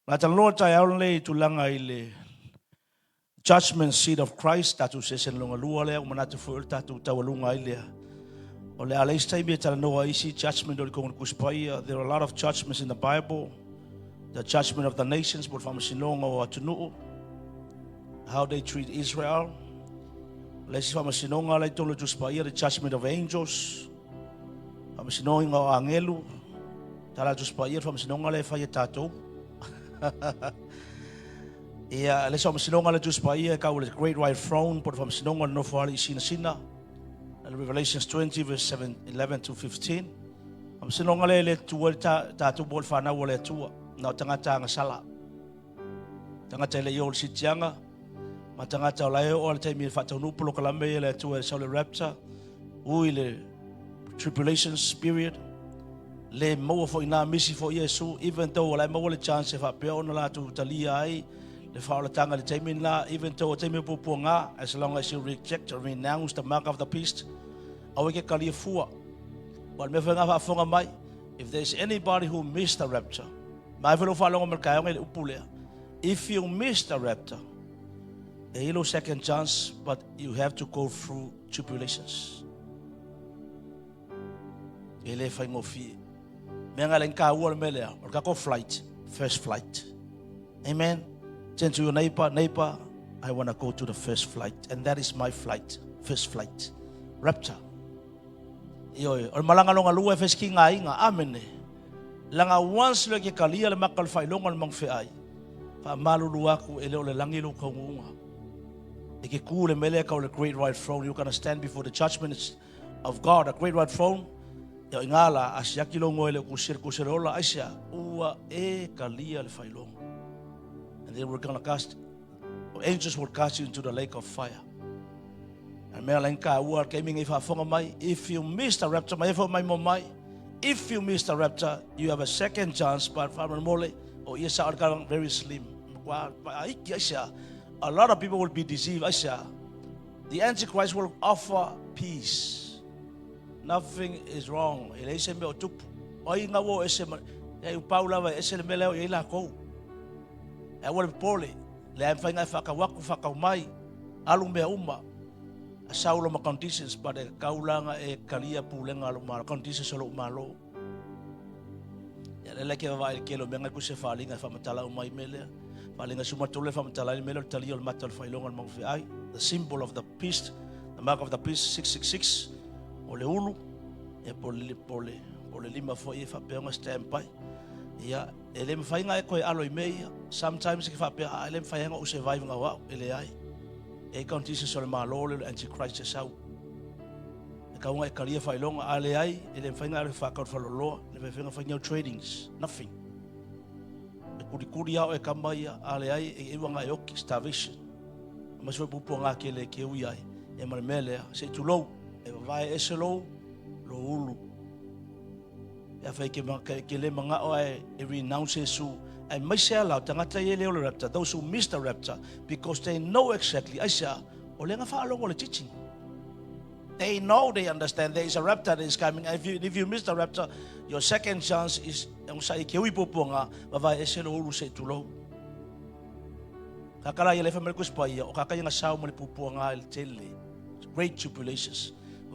Nataloa tayo le tulanga ile judgment seat of Christ tatu sesen longa lua le manatu fuel tatu tawalunga ile. Ole alais taimi talanoa isi judgment ole kong kuspai. There are a lot of judgments in the Bible. The judgment of the nations, but Faamasino o tutū, how they treat Israel. Lesi Faamasino le tolo tuspai the judgment of angels. Faamasino o angelu. Tala tuspai Faamasino le faia tatou. Yeah, let's have Sinonga le tuspai ka ule great white throne, but from Sinonga Nofoa Faamasino. Revelations 20 verse 11 to 15. Sinonga le tuwa tatou bol fana wole tua na tangata nga sala. Tangata le yol sitianga, matangata la yo all time fatonu pulo kalame le tuwa sole rapture, le tribulations period. Le mo fo ina misi fo Yesu, even though la mo le chance fa pe ona la tu talia ai le fa la tanga le time la, even though time poponga, as long as you reject or renounce the mark of the beast, aweke kalia fua. But me fa nga fa mai, if there's anybody who missed the rapture, mai fa lo fa longa merkayo ngai upulea. If you missed the rapture, a little second chance, but you have to go through tribulations. Ele fa ngofi. Mengalenka ua melea, or go flight, first flight. Amen. Tell to your neighbor, I want to go to the first flight, and that is my flight, first flight, rapture. Yo, or malanga longa lua first king ainga, amen. Langa once lo ke kalia le makal fai longa le mang feai. Fa malu luaku ele ole langilo kaunga. Eke ku le mele ka le great white throne. You're gonna stand before the judgment of God, a great white throne. Ya ingala Siagigi longo ele kusirola asia ua kalia le failong, and they were gonna cast, angels will cast you into the lake of fire. And mealenka ua kaming ifa fonga mai. If you miss the rapture, mai fo mai mo mai. If you miss the rapture, you have a second chance. But mole or yesa are very slim. A lot of people will be deceived. Asia, the Antichrist will offer peace. Nothing is wrong. Ele se me otup. Oi nga wo ese e Paula va ese le mele e la ko. E wo pole. Le am fainga waka mai. Alu me uma. A saulo ma conditions but e kaulanga e kalia pulenga alu ma conditions solo malo. Ya le ke va ke lo menga ku se falinga fa matala mai mele. Falinga suma tole fa matala mele talio matal failonga mo fi ai. The symbol of the beast, the mark of the beast 666. Ole ulu e pole lima fo e fa pe nga stamp pai ya ele me fainga e ko alo email sometimes ke fa pe ele me fainga o survive nga wa ele ai e counties so le malo le Antichrist sau e ka nga e kalia fa longa ale ai ele me fainga le fa ka fa lo le me fainga tradings nothing e kuri ya e kamaya ale ai e wanga e ok starvation mas foi pupo nga ke le ke ui ai e mele se tu lo e vai eselo lo ulu ya fai ke le manga o e renounce su and myself out tangata ye le rapture, those who miss the rapture because they know exactly aisa o le nga fa lo le teaching, they know, they understand there is a rapture that is coming. If you miss the rapture, your second chance is ang sa ikewi poponga vai eselo ulu se tulo kakala ye le fa merkus pa o kakaya nga sao mo le poponga el tele great tribulations.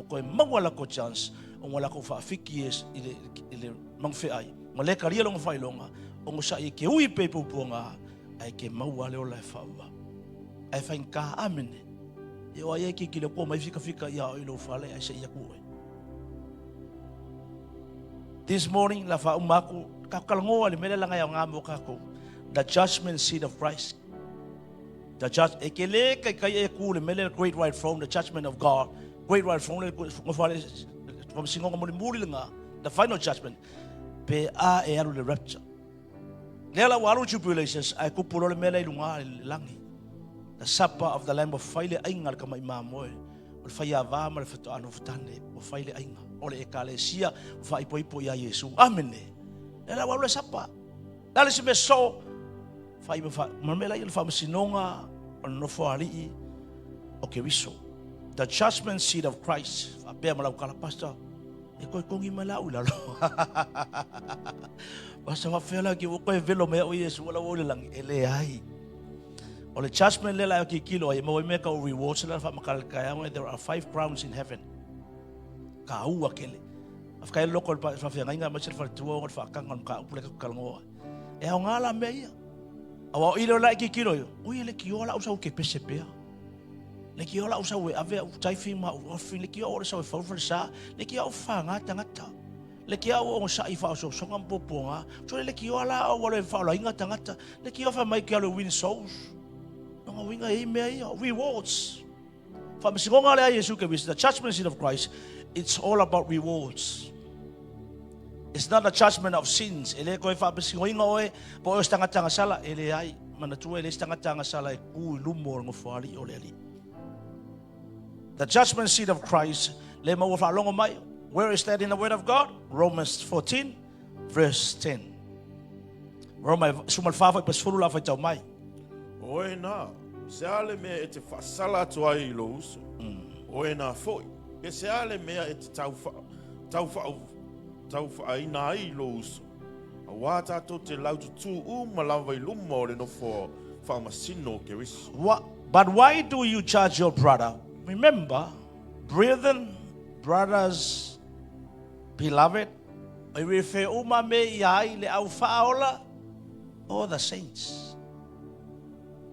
Ko mawala ko chance o wala ko fa fikis ile mangfe ai mole karia long fa ilonga o sa ke ui pe puponga ai ke mawale o la fa wa ai fa ka amene e o ai ke le ko mai fika ya o lo fa le ai se ya ku. This morning la fa umaku ka kalngo ale mele la nga ngamo ka ko the judgment seat of Christ, the judge ekele kai ku le mele great white throne, the judgment of God. Great white throne from singo muri nga the final judgment pe a e alu le rapture lela walu tribulations ai ku pulo le mele lunga langi the supper of the lamb of faile ainga ka mai mamoe o faia va ma le fato anu futane o faile ainga o le ekalesia fa ipo ya Yesu amen lela walu le supper dale se me so fa mele il Faamasino o Nofoa o Keriso. The judgment seat of Christ. Pastor, E koe kongi malau lalo. Basta wafela ki ukoe velo mea o Yesu wala wole lang lelei. O le judgment lelei o ki kilo ai mo me ka o rewards la fa makal kaya there are 5 crowns in heaven. Ka ua kele. Afkai loko fa fa nga ma fa tuo o fa kangon ka pule ka kalngo. E o ngala me ia. Awa ilo la ki kilo yo. O ile ki ola usa ke pese pea. Le ki ola usa we ave u taifi ma o fi le ki ola sa fa fa sa le ki o fa ngata. Le ki o sa I fa so ngam poponga. So le ki ola o le fa la ngata. Le ki o fa mai ki o win souls. No winga I me ia rewards. Fa me singonga le Yesu ke the judgment seat of Christ. It's all about rewards. It's not a judgment of sins. Ele ko fa me singonga oe po o tanga sala ele ai mana tu ele tanga sala e ku lumo ngo fali o le. The judgment seat of Christ, where is that in the Word of God? Romans 14, verse 10. Roma sumal fafa pas fulu la fa tau mai. Oe na, se ale mea e te whasala tua I lo uso. Oe na foi, e se ale mea e te tau ina I lo uso. A wata to te lau tutū malawa I luma o le Nofoa Faamasino Keriso. But why do you judge your brother? Remember, brethren, brothers, beloved, I refer uma me iai le au faola or the saints.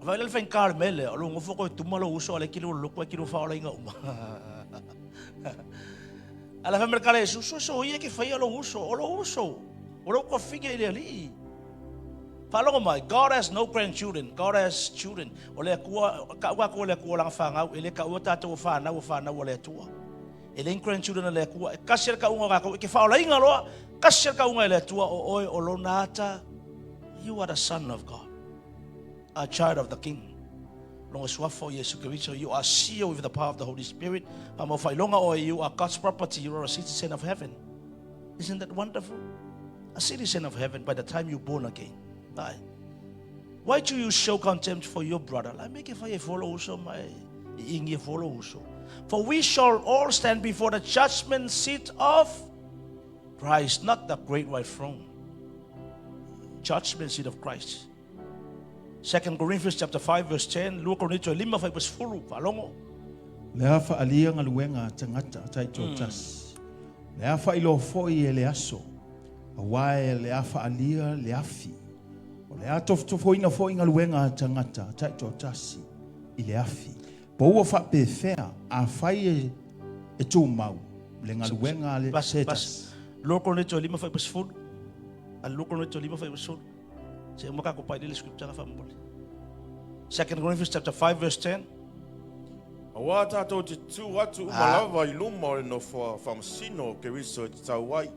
Vai le fen carmele, o lungo foko tumalo uso ale kilo loko kilo faola inga uma. Ala fa mercale so ia que faia lo uso, o lo uso. O lo ko figa ile ali. Follow my God has no grandchildren. God has children. Ole kua ka le kua lang fanga ele ka o tatou fa na ole tua. Ele grandchildren le kua kasel ka unga ka ke fa ola inga loa kasel ka unga ele tua o oi o lonata. You are the son of God, a child of the King. Longa swafo Yesu Keriso, you are sealed with the power of the Holy Spirit. Amo fa longa o you are God's property. You are a citizen of heaven. Isn't that wonderful? A citizen of heaven by the time you're born again. Why do you show contempt for your brother? Like make it for you follow also my ingi follow also. For we shall all stand before the judgment seat of Christ, not the great white throne. Judgment seat of Christ. 2 Corinthians chapter 5 verse 10. Korinito 5 verse 10. Falongo. Lea faalia ngaluenga tangata taito tas. Lea failo foi ele aso. Awae lea faalia le afi. Le atofo ina fo inga luenga tangata taito tasi ile afi po ua fa pe fea a fai e tu mau le nga luenga le setas Korinito 5 verse 10 al Korinito 5 verse 10 se mo ka ko pa ile scripture fa mo 2 Corinthians chapter 5 verse 10 A wata to te tu atu malawa I luma o le Nofoa Faamasino Keriso te tauai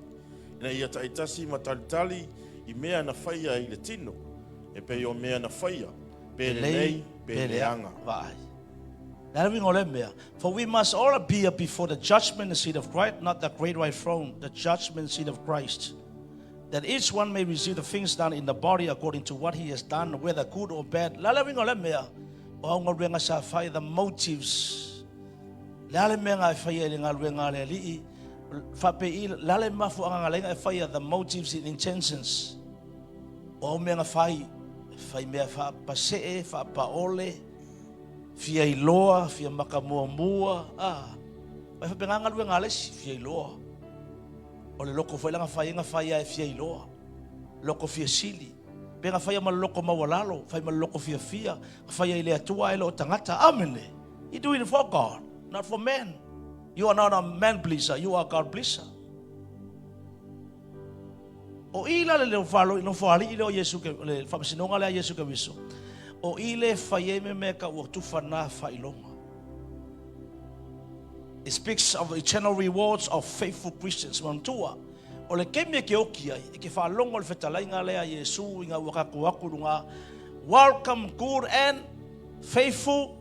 ina ia taitasi ma talitali I mea na faia I le tino. E pe o mea na faia, pe lelei, pe leaga. For we must all appear before the judgment seat of Christ, not the great white throne, the judgment seat of Christ, that each one may receive the things done in the body according to what he has done, whether good or bad. The motives. The motives and intentions. Fai mea fa pasee, fa paole, fia iloa, fia makamuamua, vai fa penganga lue ngales, fia iloa. O le loko foi langa faia e fia iloa. Loko fia sili. Penga faia ma loko mawalalo, fai ma loko fia faia ile atua ele o tangata. Amen. You do it for God, not for men. You are not a man pleaser, you are God pleaser. O ila le falo no fali ile o Yesu ke le Faamasino le Yesu Keriso. O ile faieme me ka o tufana failonga. It speaks of eternal rewards of faithful Christians. Mantua o le kemia ke okia e ke falonga le fetalai nga le Yesu inga wakaku lunga. Welcome good and faithful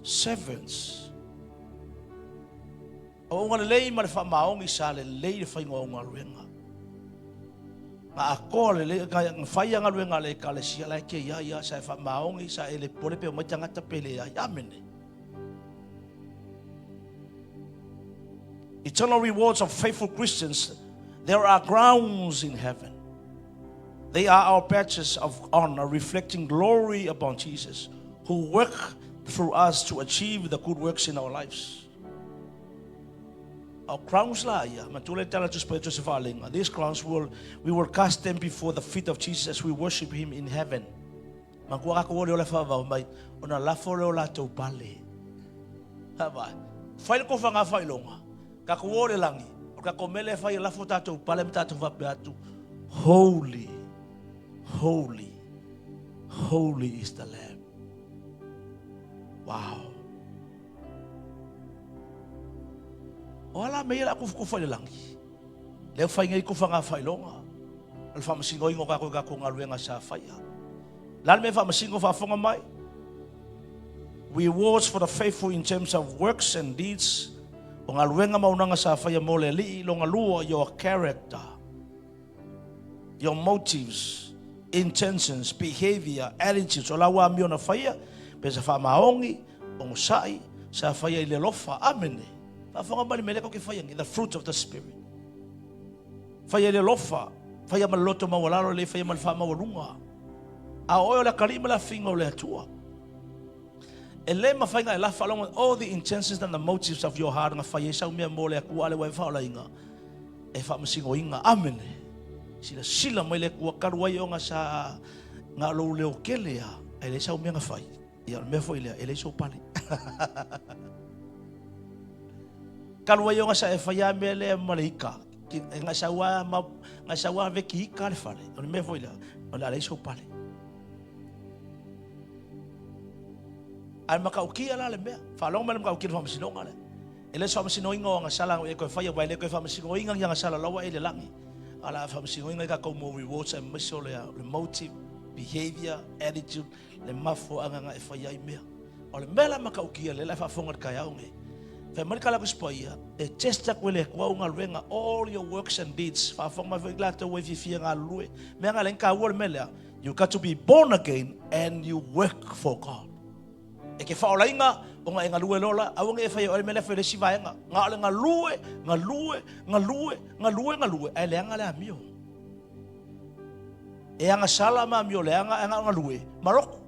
servants. O ngale lei ma le fa maongi sa le lei le fainga o ngaluenga. A kole le faia nga luenga le kalesia la ke ya sa fa maongi sa ele pole pe mo tanga ta pele ya amene. eternal rewards of faithful Christians, there are grounds in heaven. They are our patches of honor, reflecting glory upon Jesus, who work through us to achieve the good works in our lives. Our crowns these crowns we will cast them before the feet of Jesus as we worship Him in heaven. Holy, holy, holy is the Lamb. Wow. Wala may la kufa langi. Leo fai ngai kufa nga fai longa. Al Faamasino ingo ka ko ngaluenga sa faia. Lal me Faamasino fa fonga mai. Rewards for the faithful in terms of works and deeds. O ngaluenga maunanga sa faia mo lelei longa lua your character, your motives, intentions, behavior, attitudes. Ola wa mio na faia pesa fa maongi o sai sa faia ile lofa amene. The fruit of the Spirit. Faia le lofa, faia maloto mawalalo le faia malfa mawalunga. A oyo la kalima la finga le atua. Ele mafainga la along with all the intentions and the motives of your heart. Nga faia sa umia mole akuale wa faula inga. E Faamasino inga amene. Sila mai le kua karua yo nga sa nga lo leo kelea. Ele sa umia nga fai. Ia me foi le ele so pali. Kalua yo nga sa e faia mele malika. Nga sawa veki hika le fale. Oni me foi le. Ona ale so pali. Ai makaukia la le mea. Falong mele makaukia Faamasino nga le. Ele so Faamasino inga nga sala e ko faia wa ele ko Faamasino inga nga sala lawa ele langi. Ala Faamasino inga ka ko mo rewards and misole le motive, behavior, attitude, le mafo anga nga e faia mea. Ole mela makaukia le la fa fonga kaya nge. Famarikala kuspoia e testa kwele kwa unga luenga all your works and deeds fa fonga veglata we fia nga lue me nga lenka wol mela. You got to be born again and you work for God. E ke fa ola inga onga nga lue lola awanga e faia ole mela fe si va nga lue ai le nga le amio e nga sala ma amio le nga lue maroko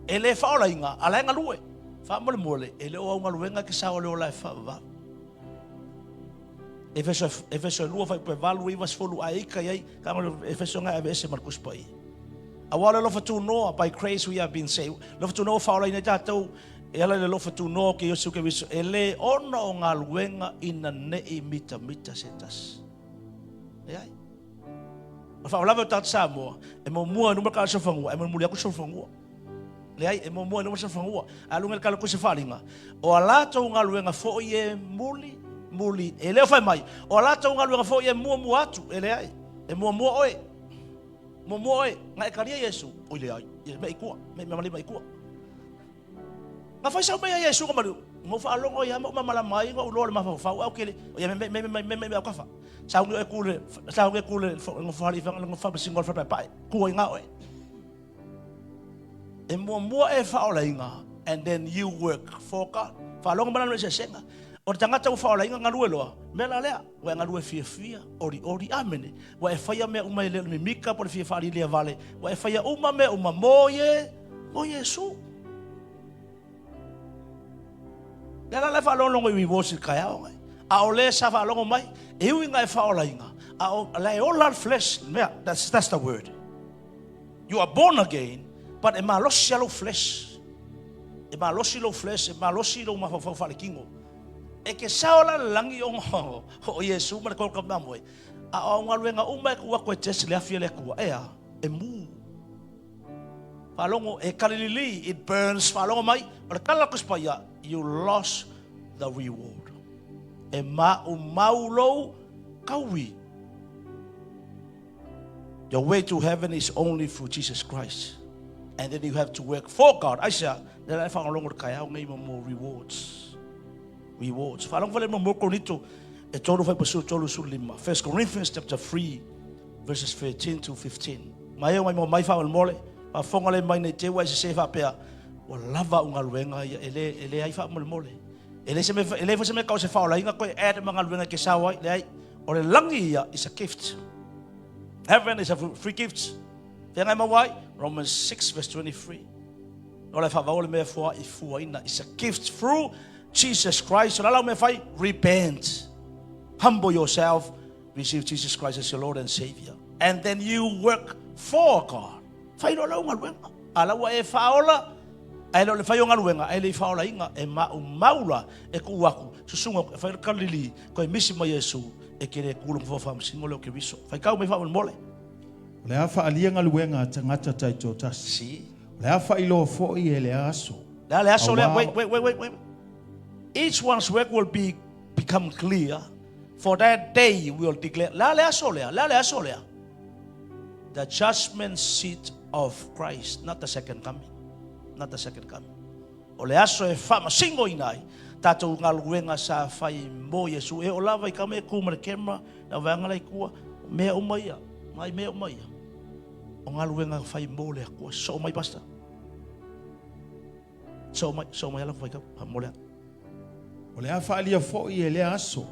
ele fa ola inga ala nga lue fa mole ele o nga luenga ke sa ole ola fa va Efeso lua fa pe valu i was folu ai ka ai ka Efeso nga ave se Marcus pai awala lo fa tu no by grace we have been saved lo fa tu no fa ola ina tatou ela le lo fa tu no ke Yesu ke viso ele ona o nga luenga ina nei mita setas ai fa ola va tat samo e mo mua no ka so fangu e mo mulia ko so fangu leai e mo no sa fangua alunga kala ko se falinga o alato nga luenga fo ye muli ele fa mai o alato nga luenga fo ye mu atu ele ai e mo oe nga e karia Yesu o le ai me ikua me mali mai ikua nga fa sa me Yesu ko malu mo fa longo ya mo mala mai ngo lo ma fa o kele o ya me ka fa sa ngue kule ngo fa li ngo fa single fa pai ku nga oe e mua e faola inga and then you work for God fa longa mana se senga o tangata faola inga ngaluelo mela lea wa ngalue fia ori amene wa e faia me uma le mika por fia fali le vale wa e faia uma me uma moye o Yesu le fa longa we worship kaya o a ole sa fa longa mai e inga e faola inga a la e all flesh that's the word. You are born again. But e malosi lo flesh. E malosi lo flesh, e malosi lo mafafale kingo. E ke saola langi o Yesu ma ko ka mamoi. A o ngaluenga uma ku ko test le afia le ku e mu. Falongo e kalili it burns falongo mai, o kala ko spaya you lost the reward. E maulo kawi. Your way to heaven is only through Jesus Christ. And then you have to work for God. I said, then I found along kaya more rewards. Rewards. Falong vale mo Korinito e tolo fa pasu tolo sulima. 1 Corinthians chapter 3 verses 13 to 15. Mai mai fa mole. Pa fongale mai ne te wa se fa pe. O lava unga luenga ele ai fa mole. Ele se me kau se whaola inga koe ere mga luenga ke sawai, le ai, o le langi ia is a gift. Heaven is a free gift. Tengai mawai, Romans 6 verse 23. O le whawau le mea fua I fua ina, is a gift through Jesus Christ. So lalau me whai, repent. Humble yourself, receive Jesus Christ as your Lord and Savior. And then you work for God. Whai no lau ngaluenga. Alawa e whaola, ai lo le whai o ngaluenga, ai le whaola inga, e maula, e kuaku, susunga, e whai kalili, koe misi ma Yesu, e kere kulung Nofoa Faamasino leo Keriso. Whai kau me whao mole. Le afa alia ngaluenga tangata taito tasi. Si. Le afa ilo foi e le aso. Le aso lea, wait. Each one's work will become clear. For that day we will declare. Le aso lea. The judgment seat of Christ, not the second coming. Not the second coming. O le aso e Faamasino inai. Tatou ngaluenga sa whai mo Yesu. E o lava I kame kuma le camera. Na vangala I kua. Mea umaia. Mai mea umaia. O ngaluenga whai mo le kua. So mai pasta. So mai ala whai ka. Mo le. O le afa alia foi e le aso.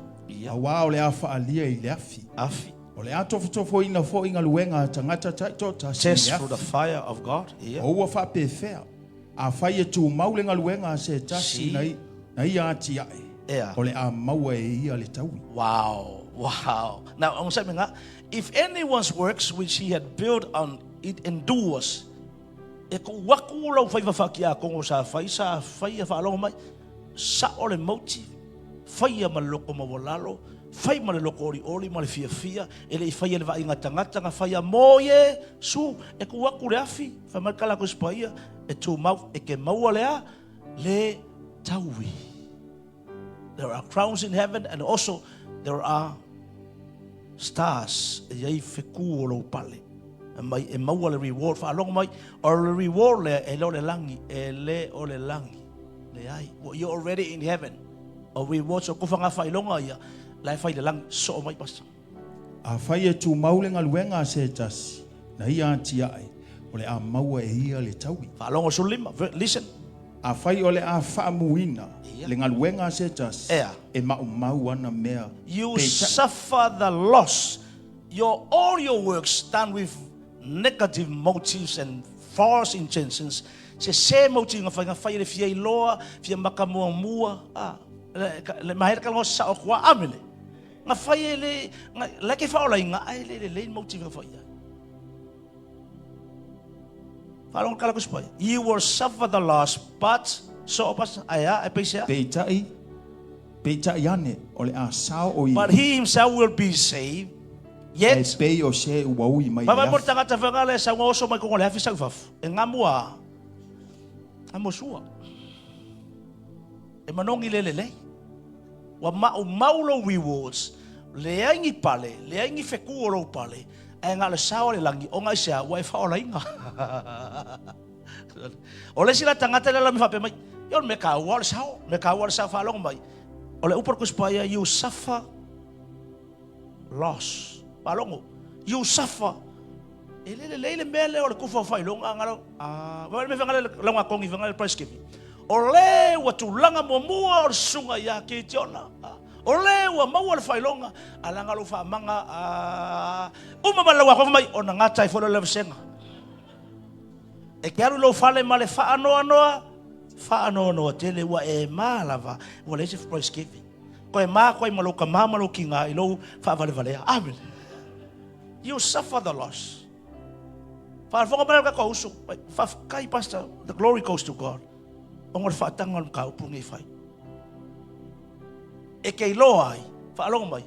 Awa o le afa alia I le afi. Afi. O le atofo ina foi ngaluenga tangata taito tasi. Test through the fire of God. O ua wha pefea. A whai e tu maule ngaluenga se tasi na ia ati ae. O le a maua e ia le taui. Wow. Now, if anyone's works which he had built on it endures, e ko waku lau whai whaki a kongo sa whai a whaalongo mai, sa o le motive, whai a maloko mawalalo, whai ma le loko ori ma le fia, e le I whai a le wa inga tangata, whai a moye, su, e ko waku le afi, whai markala ko spaia, e tu mau, e ke maua lea, le taui. There are crowns in heaven and also there are stars. E ai feku o lo pale. E maua le reward. Fa along mai, or le reward le e lo le langi. E le o le langi. Le ai. Well, you're already in heaven. O reward so kufanga fa ilonga ia. Lai fa le langi so mai pasta. A whai e tu maulenga luenga se tasi. Na ia ati ae. O le a maua e ia le taui. Fa along o so lima. Listen. A whai o le a whaamuina. Le ngaluenga se tasi. E mau ana mea. You suffer the loss. All your works done with negative motives and false intentions. Se motive nga whai le fia iloa, fia makamua. Le mahera ka sa o kwa amele. Nga whai le ke whaola inga, ai le motive nga whai. Whalong kala ko spai. You will suffer the loss, but so opas aya e peisa. Peitai ane o le a sao o I. But he himself will be saved. Yet. E pei o se uaui mai. Baba mo tangata vangale sa ngoso mai ko le hafi sa fafu. E ngamua. Amo sua. E manongi lelei. Wa maulo rewards. Le aingi pale, le aingi feku o lo pale. E ngale sao le langi o ngai sia wa fa ola inga. O le sila tangata le la mi fa pe mai. Yon me ka wa le sao fa long mai. O le upor ko spaya you suffer loss. Palongo. You suffer. Le mele o le kufa fa ilonga ngalo. Wa me fanga le longa kongi fanga le price giving. O le wa tulanga momua o sunga ya ki tiona. O le wa mau le fa ilonga alanga lo fa manga uma malawa ko mai ona ngata I folo le senga. E kiaru lo fale male fa ano tele wa e malava wa le se price giving. Ko e ma ko I maloka mama lo kinga ilo fa vale. Amen. You suffer the loss. Fa ka usu. Fa kai pastor, the glory goes to God. Ongor fa tangal ka upungi fai. E kei loai, fa along mai.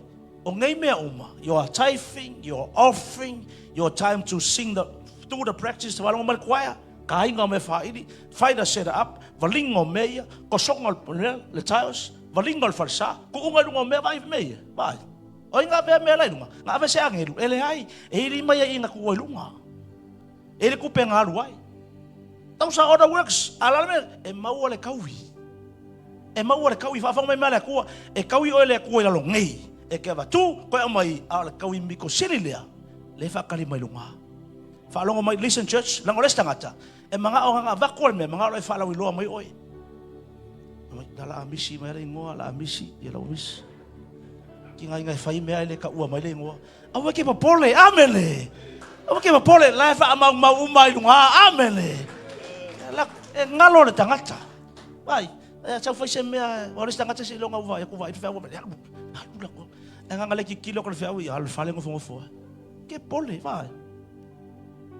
O ngai mea uma, your tithing, your offering, your time to sing do the practice to along mai choir. Ka inga me fa ini, find set up, valingo meia, ko songal le tiles, valingo falsa, ko unga lungo me vai meia. Vai. O inga me lai lunga. Nga ave se angeru, ele hai, e ri mai inga ku lunga. Ele ku penga luai. Tau sa other works, alame e mau le kaui. E mau le kaui fa mai mala ku, e kaui o le ku la longai. E ke va tu ko mai ala kaui mi ko sililea. Le fa kali mai lunga. Fa longo mai listen church, lango le stangata. E manga o nga va ko me manga o fa la wi lo mai oi. la amisi mai le ngoa la amisi ye lo mis. Ki ngai fai mea le ka ua mai le ngoa. Awa ke papole, amele. Awa ke papole, la fa mau umai lunga, amele. La ngalo le tangata. Vai, sa fai se mea, ora tangata se longa uva, ku vai fa ua mai. Ula ko. Nga le ki kilo ko fa ua, al fale ngofo. Ke pole, vai.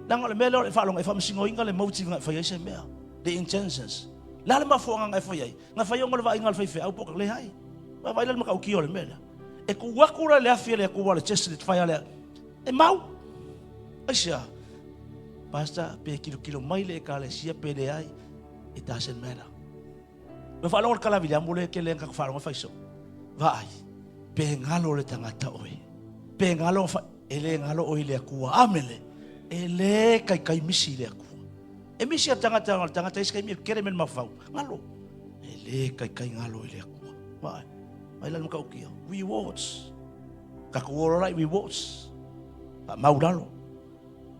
Nang le melo le fa longa fa msingo inga le motive nga fa se mea. The intentions. La le mafo nga fa yai. Nga fa yonga le va inga le fa au pok le hai. Vai le maka ukio le mela. E ku wakura le afia le ku wale chest le faia le. E mau. Asia. Basta pe kilo mai le ka le sia pe de ai. It doesn't matter. Me fa longa kala vile amule ke le ka fa longa fa so. Vai. Pe ngalo le tangata oi. Pe ngalo fa ele ngalo oi le ku amele. Ele kai misi le ku. E misi tangata iskai mi kere men mafau. Ngalo. Ele kai ngalo le ku. Vai. Mai lan kau kia rewards kako ora rewards maudalo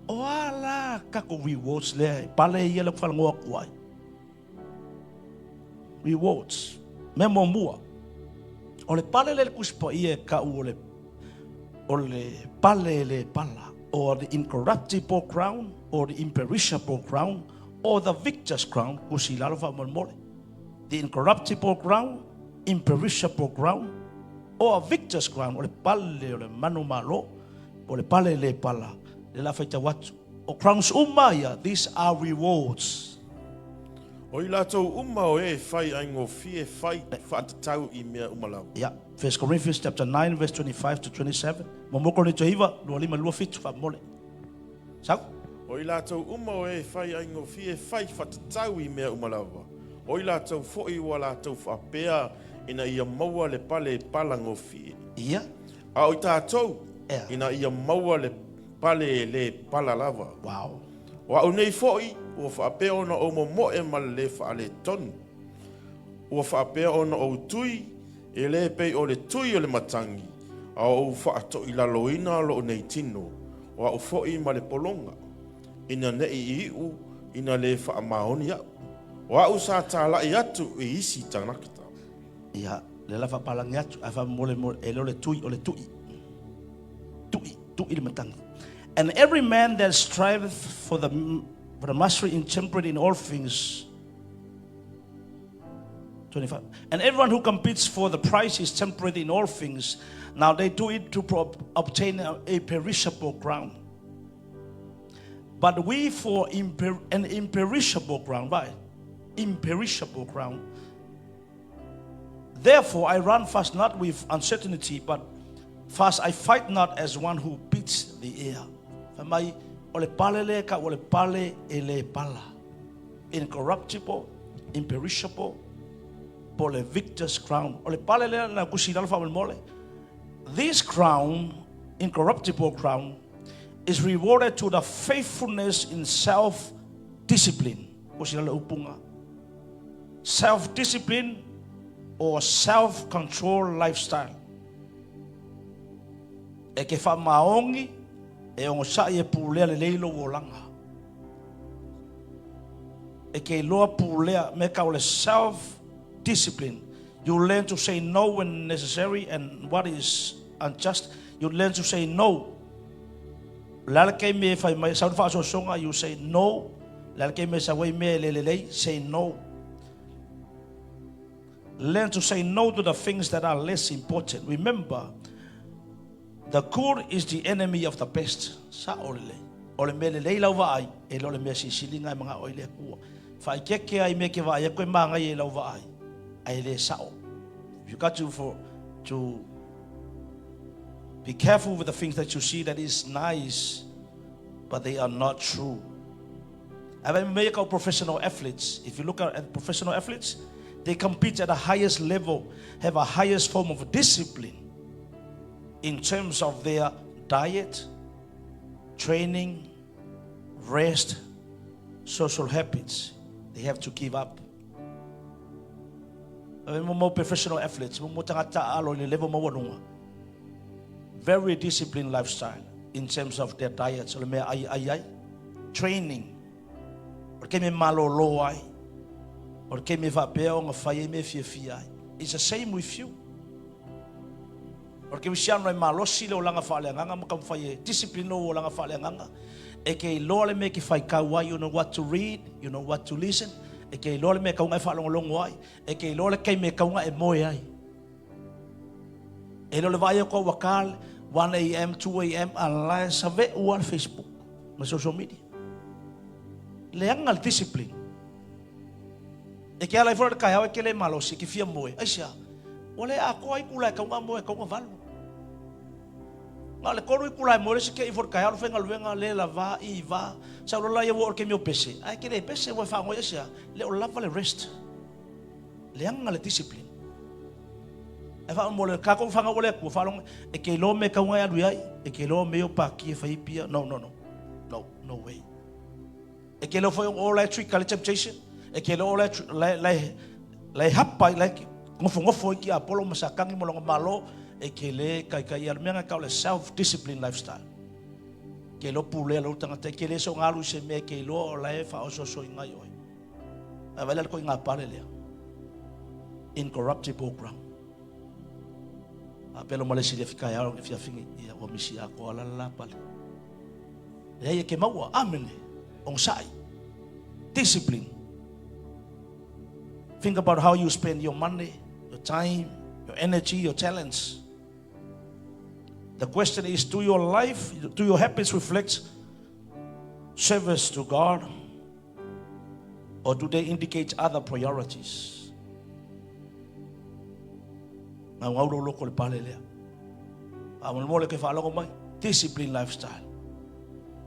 oala kako rewards le pale ia le fal ngoa kuai rewards memo mua ole pale le kuspa ia ka ole pale le pala or the incorruptible crown or the imperishable crown or the victor's crown kusilalo fa mole the incorruptible crown, imperishable crown, or a victor's crown, or the pale, or the manumalo, or the pale le pala, the la faita watu, or crowns umaya. These are rewards. O ilato uma o e fai aingo fie fai fa tatau I mea umalau. Yeah, 1 Corinthians chapter 9, verse 25 to 27. Momo Korinito hiva, lua lua fitu fa mole. Sao? O ilato uma o e fai aingo fie fai fa tatau I mea umalau. O ilato foi wala tau fa pea ina ia maua le pale palango fie. Yeah. A o tatou Yeah. ina ia maua le pale le pala lava. Wow. Wa o nei foi o fa pea ona o mo e mal le fa le ton. O fa pea ona o tui e le pe o le tui o le matangi. A o fa to I la loina lo nei tino. Wa o foi ma le polonga. Ina nei iu ina le fa mahoni ya. Wa usa tala atu e isi tanakita. Yeah, le la fa palang yatu, afa mole elo le tui o le tui. Tui le matang. And every man that striveth for the mastery in temperate in all things. 25. And everyone who competes for the prize is temperate in all things. Now they do it to obtain a perishable crown. But we for an imperishable crown, right? Imperishable crown. Therefore I run fast not with uncertainty, but fast I fight not as one who beats the air. Famai ole pale le ka ole pale ele pala. Incorruptible, imperishable, pole victor's crown. Ole pale le na kusinal fa mole. This crown, incorruptible crown, is rewarded to the faithfulness in self-discipline. Kusinal upunga. Self-discipline or self-control lifestyle. E ke fa maongi e o sa e pulea le leilo wolanga. E ke loa pulea me ka ole self-discipline. You learn to say no when necessary and what is unjust. You learn to say no. Lala ke me fa mai sa fa so songa you say no. Lala ke me sa wei me lelei say no. Learn to say no to the things that are less important. Remember, the good is the enemy of the best. Sa olele. Ole me lelei lau vai e ole me sisilinga mga oile ku. Fa keke ai me ke vai ko manga e lau vai. Ai le sao. You got to be careful with the things that you see that is nice, but they are not true. I mean, make our professional athletes. If you look at professional athletes, they compete at the highest level, have a highest form of discipline in terms of their diet, training, rest, social habits. They have to give up. More professional athletes, very disciplined lifestyle in terms of their diets, training. O ke me whapea o ngā whaia me fia ai. It's the same with you. O ke wisiano e malosi le o langa whaaleanganga maka mwhaia discipline o langa whaaleanganga. E ke loa le me ki whai kaua, you know what to read, you know what to listen. E ke loa le me kaunga e whaalongolongo ai. E ke loa le kei me kaunga e moe ai. E loa le vai o kua wakale 1 a.m., 2 a.m. Alai sa ve ua le Facebook na social media. Leanga le discipline. E ke ala i fora kai au e ke le malosi ki fia moe. Aisia, ole a koa i kula e kaunga moe kaunga valu. Nga le koru i kula e moe se ke i fora kai au whenga luenga le la va i va. Sa ulola ia wo ke mio pese. Ai ke le pese wa whango aisia. Le o lava le rest. Leanga le discipline. E wha mo le kako whanga ole kua whalong. E ke lo me kaunga e alu ai. E ke lo me o paki e whaipia. No way. E ke lo foi o lai trick kale temptation. E ke lo lai hapai lai ngofo ki apolo masakangi mo longa malo. E ke le kai armenga ka le self discipline lifestyle. Ke lo pule lo tanga te ke le so ngalu se me ke lo lai fa oso so ngai oi. A vela ko nga pale le. Incorruptible ground. A pelo male siria fika ya fia fingi ia o misi a ko la pale. E ke maua amene on sai. Discipline. Think about how you spend your money, your time, your energy, your talents. The question is, do your life, do your habits reflect service to God, or do they indicate other priorities? Now, how do you look at the discipline lifestyle?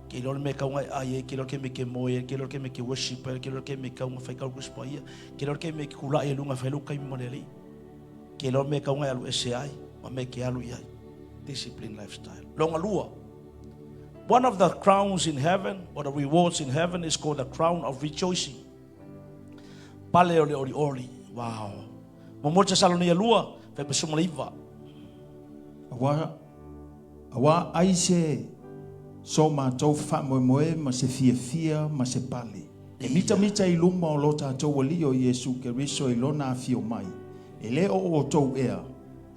Ke lo me ka ngai ai ke lo ke me ke moe ke lo ke me ke worship ke lo ke me ka un fai ka ku spaia ke lo ke me ke kula e lunga fai lu kai mo lelei ke lo me ka ngai alu SI ma me ke alu ai discipline lifestyle longa lua. One of the crowns in heaven, or the rewards in heaven, is called the crown of rejoicing. Pale oli. Wow. Mo mo te saloni lua fe pesuma liva. Awa aise so mātou whamoemoe ma se fia ma se pale. E mita I luma o lo tātou wali o Yesu Keriso I lona a fio mai. E le o tou ea,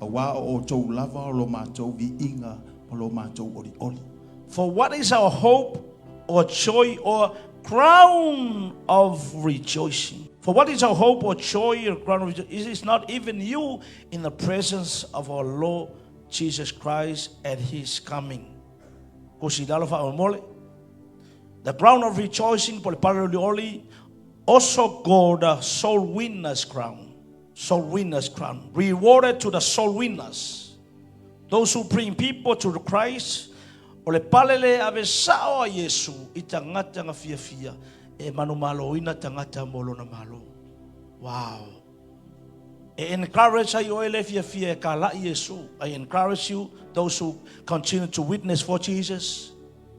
a wā o tou lava o lo mātou vi inga o lo mātou oli. For what is our hope or joy or crown of rejoicing? For what is our hope or joy or crown of rejoicing? It is not even you in the presence of our Lord Jesus Christ at His coming. The crown of rejoicing also called the soul winners crown. Soul winners crown. Rewarded to the soul winners. Those who bring people to Christ. Ole palele ave sao a Yesu itangata nga fia e manumalo ina tangata molo na malo. Wow. I encourage you ele fia kala Yesu. I encourage you, those who continue to witness for Jesus.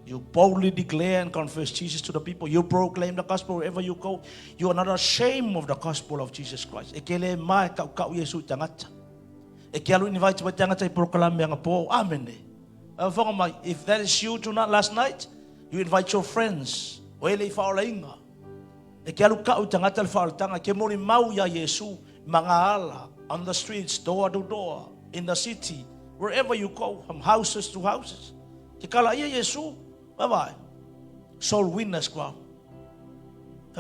You boldly declare and confess Jesus to the people. You proclaim the gospel wherever you go. You are not ashamed of the gospel of Jesus Christ. Ekele mai ka Yesu tangata. Ekelu invite ba tangata I proclaim yang po. Amen. If that is you tonight, last night, you invite your friends. Wele faolainga. Ekelu ka tangata faoltanga ke mori mau ya Yesu. Mangala, on the streets, door to door, in the city, wherever you go, from houses to houses. Kikala iya Yesu, bye-bye. Soul winners crown.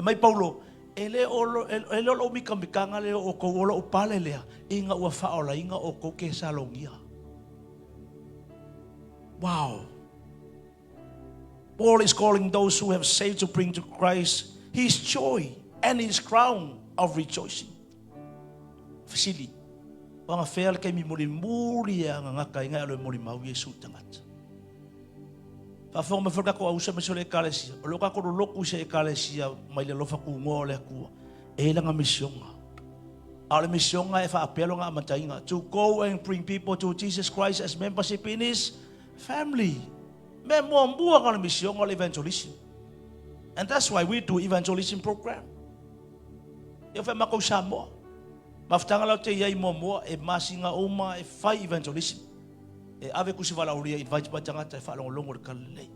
May Paulo, ele olo mikambikanga le o ko olo upale le inga ua faola inga o ko ke salongia. Wow. Paul is calling those who have saved to bring to Christ His joy and His crown of rejoicing. Fasili. Wanga fail kay mi muri nga kay nga alo muri mau Yesu tangat. Fa fo me foka ko usa me sole kalesia. O loka ko loku se kalesia mai le lofa ku ngole ku. E la nga mission nga. Ale mission nga e fa apelo nga matainga to go and bring people to Jesus Christ as membership in His family. Me mo mbua ka mission nga evangelism. And that's why we do evangelism program. Eu fa mako samo. Maftanga lau te iai momoa e masinga uma e fai evangelism. E ave kusivala uria invite batanga te fa longo de kalelei.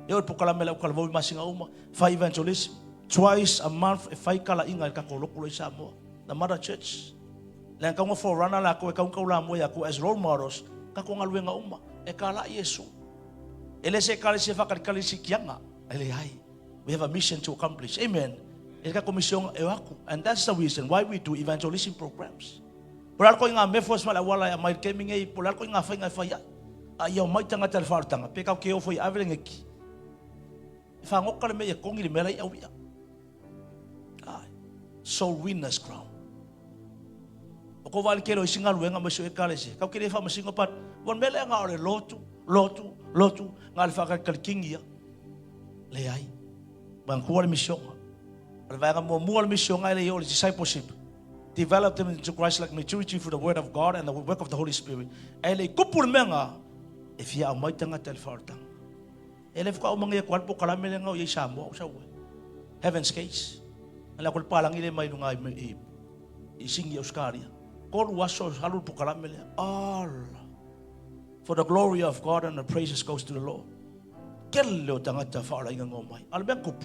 Eu pokala mela ukalvo masinga uma fai evangelism twice a month e fai kala inga ka koloko le Samoa, the mother church. Le ka ngo forerunner la ko e ka la mo ya ko as role models ka ko ngaluenga uma e kala Yesu. Ele se kala se fa kala si kianga. Ele hai. We have a mission to accomplish. Amen. E ka komisyon e waku. And that's the reason why we do evangelism programs. Polar ko nga mefos mala wala ya mai keming e polar ko nga faia. Ayaw mai tanga tel fartanga. Pe ka ke o foi avelengeki. Fa ngokale me e kongi le mela ia wia. Soul winners crown. Ko vale kero singa luenga mo so e kale se. Ka kire fa mo singa pat. Bon mele nga ore lotu ngal fa ka kingia. Le ai. Ban ko mission. Al va nga mo mission ai le yo discipleship. Develop them into Christ-like maturity through the word of God and the work of the Holy Spirit. Ele kupul menga if ya mai tanga tel fartang. Ele fa mo nge kwal po kala mele nga o yesa mo sa we. Heaven's gates. Ala ko palang ile mai nunga isingi Oscaria. God was halul po kala mele all for the glory of God and the praises goes to the Lord. Kello tanga ta fa inga ngomai. Al ben kup.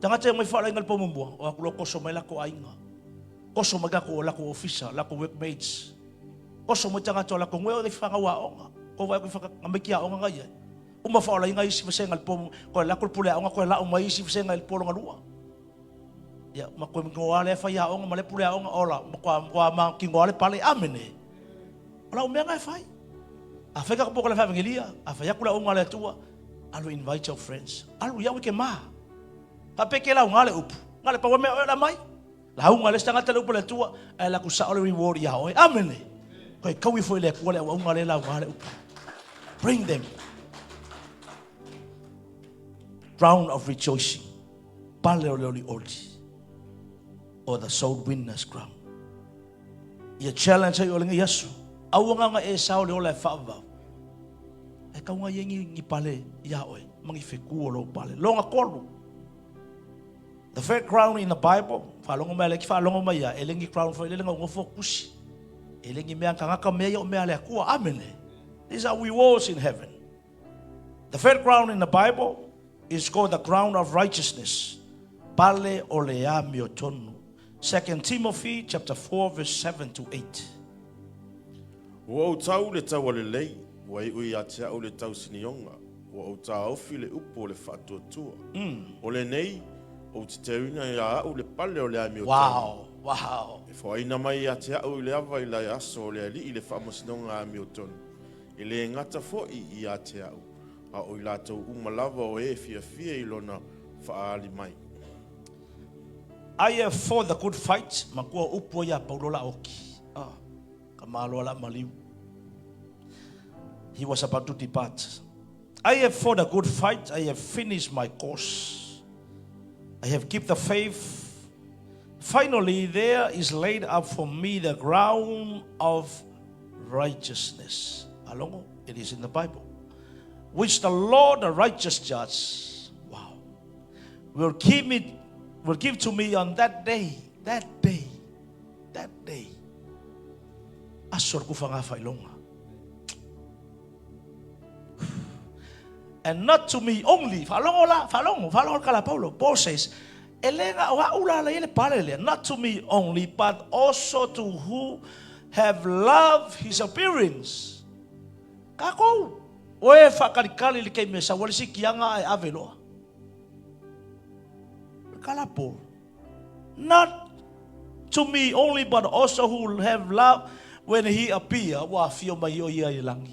Tanga ta mai fa inga po mumbo o ako ko so mai la ko ainga. Koso magako la ko officer, la ko workmates. Koso mo tanga to la ko ngwe o fanga wa onga. Ko wa ko fanga mamekia onga ngai. Uma fa la inga isi sengal pom ko la ko pule onga ko la uma isi sengal polo ngalua. Ya mako ngwale fa ya onga male pule onga ola ko ma kingwale pale amene. Ola o menga fai. Afeka ko ko la familia, afaya kula onga le tua. Alu invite your friends. Alu ya wike ma. Apekela ngale up. Ngale pa me la mai. La unga le stanga tele upole tua e la ku sa ole reward ya oi amen. Ko kawi foi le ko le unga le la ngale. Bring them. Round of rejoicing. Pale ole oldi. Or the soul winners crown. Ye challenge yo le Yesu. Awanga nga e sa ole ole fava. E ka nga yengi ngi pale ya oi mangi feku lo pale. Longa kolu. The third crown in the Bible, falongo mele ki falongo maya, elengi crown for elenga ngofo kushi. Elengi me kanga ka meya o me ale ku amen. These are rewards in heaven. The third crown in the Bible is called the crown of righteousness. Pale olea miotonu. 2 Timothy chapter 4 verse 7 to 8. Wa tau le tau lelei, wa i atia o le tau sinionga, wa tau file upo le fatotua. Ole nei o te teuna ia au le pale o le ami o tonu. Wow. E whaina mai a te au le awa i la aso o le ali i le whaamasino ami o tonu. E le ngata fo i a te au. A o i lātou umalava o e fia i lona whaali mai. I have fought the good fight. Makua upo ia paulola oki. Kamalo ala maliu. He was about to depart. I have fought a good fight. I have finished my course. I have kept the faith. Finally, there is laid up for me the crown of righteousness. Alongo, it is in the Bible. Which the Lord, the righteous judge, will give to me on that day. Asor kufanga failonga. And not to me only. Falongo kala Paulo. Paul says, not to me only, but also to who have loved his appearance. Kako. Oe whakarikali li kei mesa, wale si kianga e aveloa. Kala Paul. Not to me only, but also who have loved when he appear. Wa fio mai o ia i langi.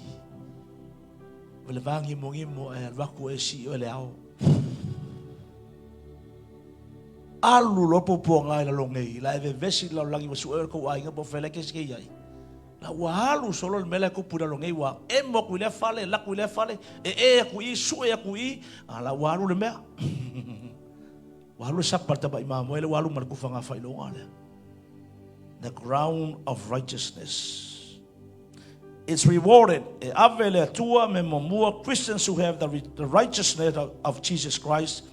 Wale vangi mo e raku e si o le ao. Alu lopo po ngai la longei. La eve vesi la langi wa suer ko ai ngabo fele ke ske ai. La wahalu solo le mele ko pura longei wa. E mo ku le fale, la ku le fale. E ku i su e ku i. La wahalu le mea. Wahalu saparta ba imamo ele wahalu mar ku fanga failonga le. The crown of righteousness. It's rewarded. Christians who have the righteousness of Jesus Christ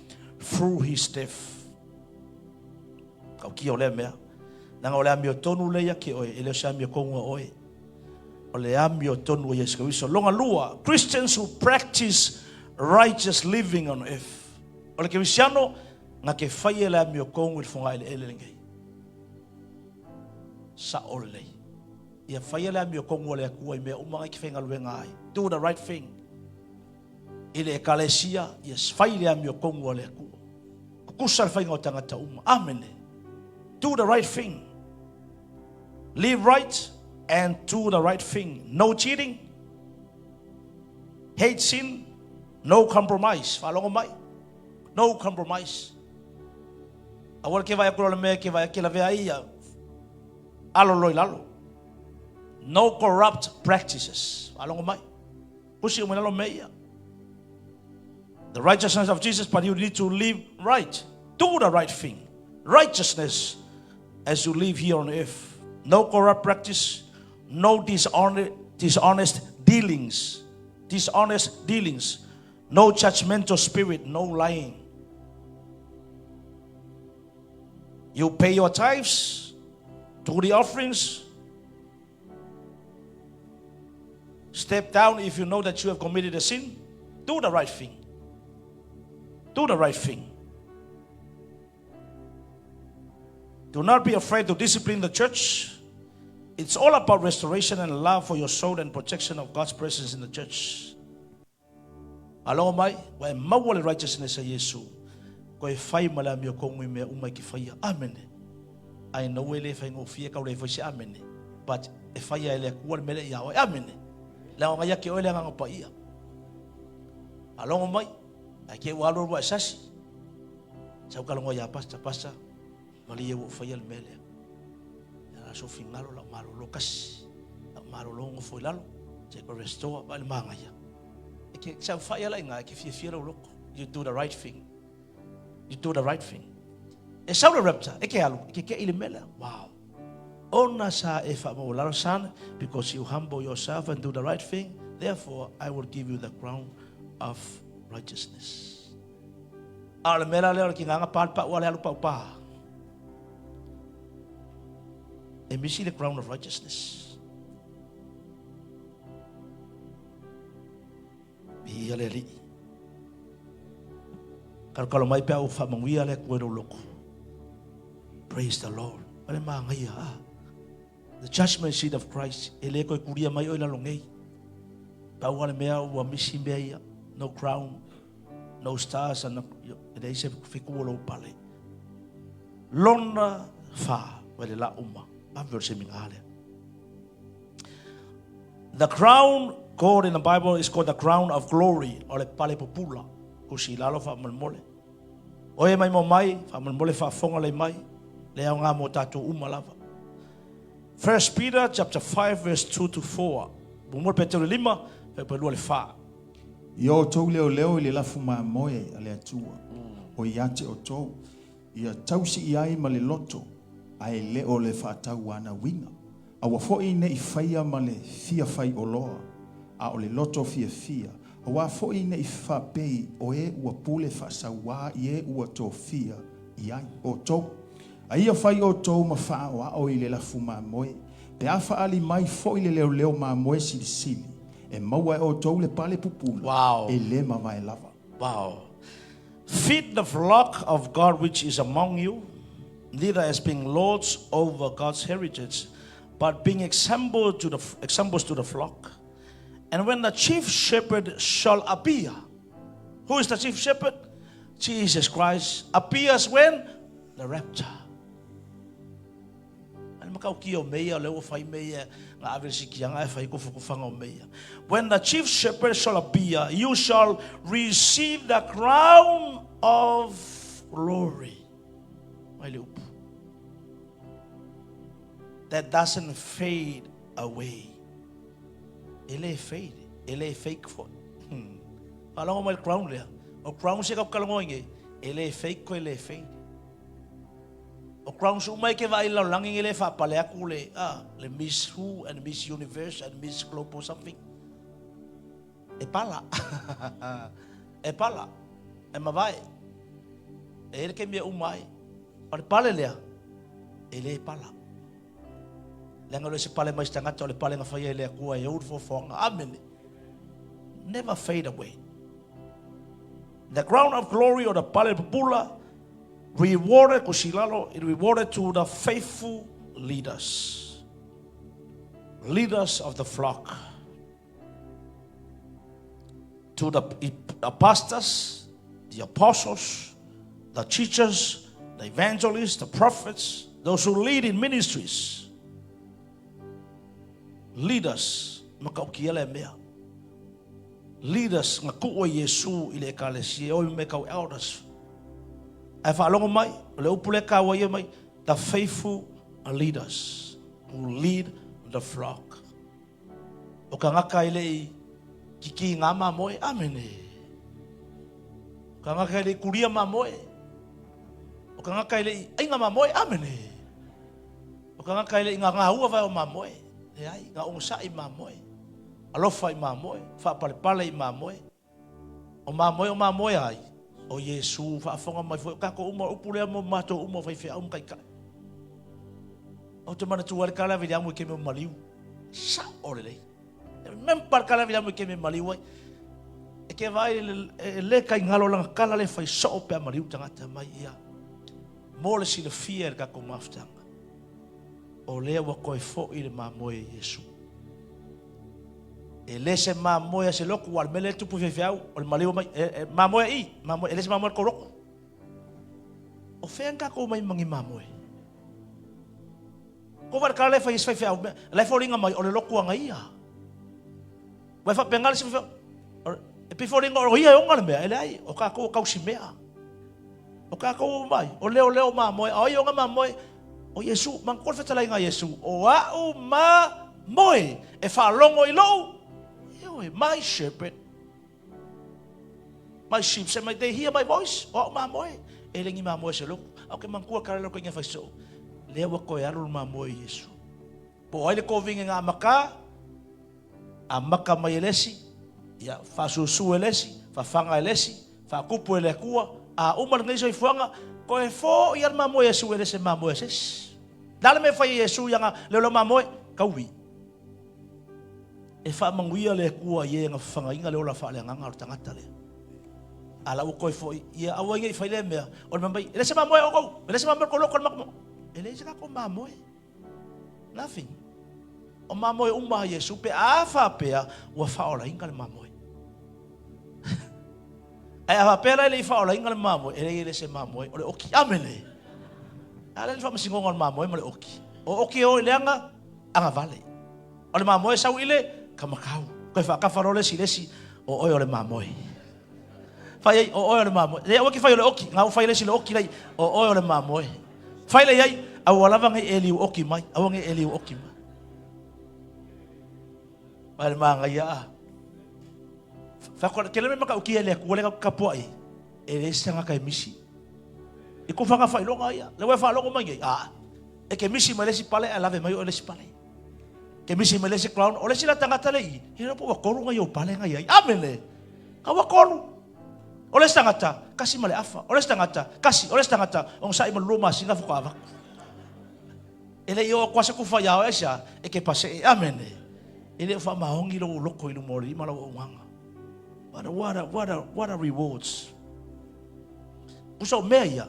through his death. Christians who practice righteous living on earth. Nga ke faia la mio kongu il fonga ele ngai. Sa ole. Ia faia la mio kongu le akua I mea umanga ki whenga luenga ai. Do the right thing. Ile ekalesia, ia faia la mio kongu le akua. Kukusa le whainga o tangata uma. Amen. Do the right thing. Live right and do the right thing. No cheating. Hate sin. No compromise. Whalongo mai. No compromise. Awal ke vai akula me ke vai ke la vea ia. Alo loi lalo. No corrupt practices. Whalongo mai. Pusi umenalo meia. The righteousness of Jesus, but you need to live right. Do the right thing. Righteousness as you live here on earth. No corrupt practice. No dishonest dealings. Dishonest dealings. No judgmental spirit. No lying. You pay your tithes. Do the offerings. Step down if you know that you have committed a sin. Do the right thing. Do the right thing. Do not be afraid to discipline the church. It's all about restoration and love for your soul and protection of God's presence in the church. Alo mai, wa mawale righteousness a Yesu. Ko e fai mala mio kongu me umai ki faia. Amen. I know ele fai ngo fia ka le fai amen. But e faia ele ku mele ya. Amen. La nga ya ke ole nga pa ia. Alo mai, ai ke walo wa sasi. Sa ka ngo ya pasta. Mali ye wo faia le mele. Ya so fingalo la malo lokas. La malo longo foi lalo. Je ko restore ba le manga ya. E ke sa faia la nga ke fia lo. You do the right thing. You do the right thing. E sa le rapta, e ke alu, ke ile mele. Wow. Ona sa e fa mo lalo san because you humble yourself and do the right thing. Therefore, I will give you the crown of righteousness. Ale mela le ki nga pa wale alu pa. And we see the crown of righteousness. Lelei. Kalau mai pe au fa manguia le ko loko. Praise the Lord. Ale mangai the judgment seat of Christ. Ele ko kuria mai o la longei. Pa wale mea wa misi mea. No crown, no stars and they say fikulo pale. Lona fa wale la umma. The crown called in the Bible is called the crown of glory or the pale popula. Kusi lalo fa malmole. Oye mai mo mai fa malmole fa fonga le mai le nga mo tatou umalava. 1 Peter chapter 5 verse 2 to 4. Bumol petelo lima pe pelu le fa. Yo tau leo le lafu ma moe ale atua. O iate o tau. Ia tausi iai ma le loto. Ai le o le whātau ana winga. A wafoi ne I faia ma le fia fai o loa. A o le loto fia. A wafoi ne I whapei o e ua pule whasawa I e ua tō fia I ai o tau. A ia fai o tau ma wha o I le lafu ma moe. Pe a whaali mai foi le leo ma moe sili. E maua o tau le pale pupula. Wow. E le ma vai lava. Wow. Feed the flock of God which is among you. Neither as being lords over God's heritage, but being examples to the flock. And when the chief shepherd shall appear, who is the chief shepherd? Jesus Christ appears when? The rapture. When the chief shepherd shall appear, you shall receive the crown of glory. That doesn't fade away. Ele fade. Ele fake for. Alam mo may crown le. O crown siya kapkalangoy ele fake ko ele fade. O crown siya may keva ilaw lang ele fa paleakule le Miss Who and Miss Universe and Miss Globe or something. Epala. Epala. Emavai. Ele que me umai. Ora pale le. Ele pala. Lenga se pale mais tangata le pale nga faia le kua e ur fonga. Amen. Never fade away. The crown of glory or the pale popula rewarded kusilalo, it rewarded to the faithful leaders. Leaders of the flock. To the pastors, the apostles, the teachers, the evangelists, the prophets, those who lead in ministries. Leaders, makaukiele mea. Leaders, ngakuwa Yesu ile ekalesia, o mekau elders. Ai whaalongo mai, le upule kawa ia mai, the faithful leaders who lead the flock. O ka ngaka ile kiki ngā mamoe, amene. O ka ngaka ile kuria mamoe. O ka ngaka ile inga mamoe, amene. O ka ngaka ile ngā hua vai o mamoe. E ai, ngā ongsa i mamoe. Alofa i mamoe, whaapalepale i mamoe. O mamoe ai. O Yesu, whaafonga mai fwoi. Kako uma upulea mo mato uma vai whea kai kai. O te mana tuare kala vile amu ke me maliu. Sa orelei. Mempar kala vile amu ke me maliu ai. E ke vai le kai ngalo langa kala le fai so pe maliu tangata mai ia. Mole si le fia ka ko maftanga. O le wa koi fo i le mamoe Yesu. E lese mamoe se loku wal mele tu pu fefeau o le maliu mai mamoe i mamoe lese mamoe ko roko. O fenga ko mai mangi mamoe. Ko var kala le fai fefeau le foringa mai o le loku anga ia. Vai fa pengal se fefeau. E pe foringa o ia o ngale mea ele ai o ka ko kausi mea. O ka ko mai o leo mamoe ai o nga mamoe o Yesu mangkol fetalai nga Yesu o au mamoe e fa longo i lo. My shepherd, my sheep say, they hear my voice. Oh, mamoe. Elengi mamoe se loku. Okay, mangkua karelo ko nga faiso. Lewa ko yarul mamoe Yesu. Po ai le ko vinga nga amaka mai elesi. Ya fasusu elesi, fafanga elesi, fakupu ele kua. A umar ngai so ifuanga ko e fo yar mamoe Yesu elese mamoe ses. Dale me fai Yesu yanga lelo mamoe kawi. E wha manguia le kua ie nga whangainga leo la wha le nganga o tangata le. Ala u koi fo ia awa inga i whaile mea. O le mambai, ele se mamoe o kou, ele se mamoe ko loko le makamo. Ele se kako mamoe. Nothing. O mamoe uma Yesu pe a wha pea ua wha ola inga le mamoe. Ai a wha pea la ele i wha ola inga le mamoe, ele se mamoe, o le oki amene. Ala le wha masingonga le mamoe ma le oki. O oki o ile anga vale. O le mamoe sau ile kamakau. Koe whakawharo lesi o oi o le mamoe. Whai ei o oi o le mamoe. Lea waki whai o le oki. Ngau whai lesi le oki lei o oi o le mamoe. Whai lei ei au alawa ngai eliu oki mai. Au ngai eliu oki mai. Whai le maa ngai a. Whakora ke leme maka uki ele kua le kapua e. E le sanga kai misi. I ku whanga whai longa ia. Le wai wha longa mai ei. E ke misi mai lesi pale a lave mai o lesi pale. Ke misi me lese crown, o lese la tangata lei. Hira po wakolu ngai o pale ngai ai. Amene. Ka wakolu. O lese tangata, kasi male afa. O lese tangata, kasi. O lese tangata, ong sa ima luma singa fuka avak. Ele yo kwasa kufa yao esa, e ke pase e amene. Ele fa mahongi lo loko ilu mori, ima lo onganga. What a rewards. Uso mea ia,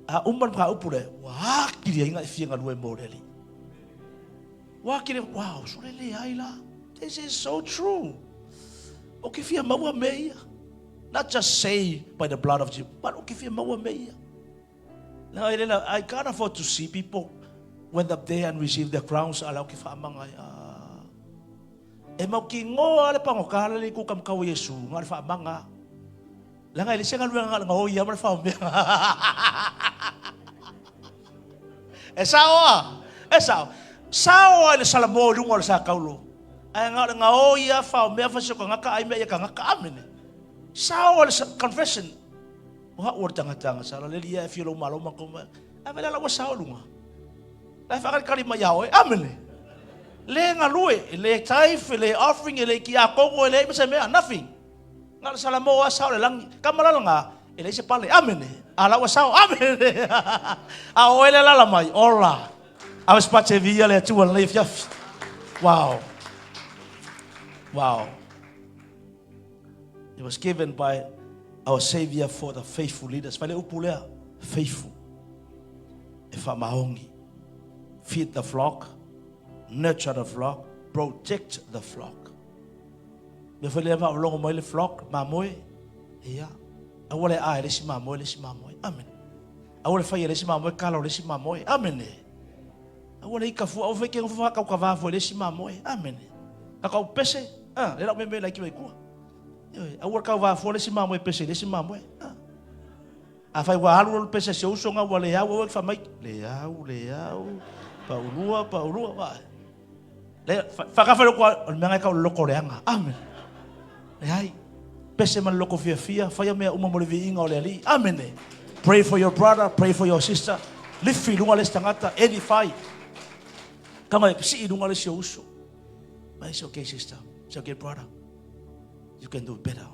a umman ka upure, wakiri inga ifianga lue moreli. Wow, so lelei ai la. This is so true. O ke fia maua meia. Not just saved by the blood of Jesus, but o ke fia maua meia. Now, I can't afford to see people went up there and received their crowns. Ala o ke whaamanga. E mau ki ngoa le pangokala le ku kam kau Yesu. Ngā le whaamanga. Langa ele senga luenga ngā oia ma le whaamea. E sao. Sao ai le salamo lunga le sa kaulo. Ai nga oia fa me fa so ngaka ai me ka ngaka amene. Sao le confession. Wa o tanga sala le ia fi lo malo ma ko. Ai la wa sao lunga. La fa ka kalima ya o amene. Le nga lue le taif le offering le ki a kongo le me se me nothing. Nga le salamo wa sao le lang kamala nga ele se pale amene. Ala wa sao amene. A o ele la mai ola. I was part of the two and leave. Wow. It was given by our Savior for the faithful leaders. Faithful. whamaongi. Feed the flock, nurture the flock, protect the flock. Me whale ma longo mo le flock, ma moe, ia. Awole ai le si ma moe, amen. Awole faia le si ma moe, kalo le si ma moe, amen. Awole ika fu au feke fu ka ka va fu le si ma moe, amen. Ka ka pese, le la me la ki mai ku. Awole ka va fu le si ma moe pese le si ma moe. A fai wa halu pese se uso nga wale ya wa fa mai le au paulua va. Le fa ka fa lo ko me nga ka lo ko reanga, amen. Le ai pese man loko fia faia mea uma mo le viinga o le ali, amen. Pray for your brother, pray for your sister. Lifi lunga le stangata, edify. Kama si lunga le se uso. But it's okay, sister. It's okay, brother. You can do better.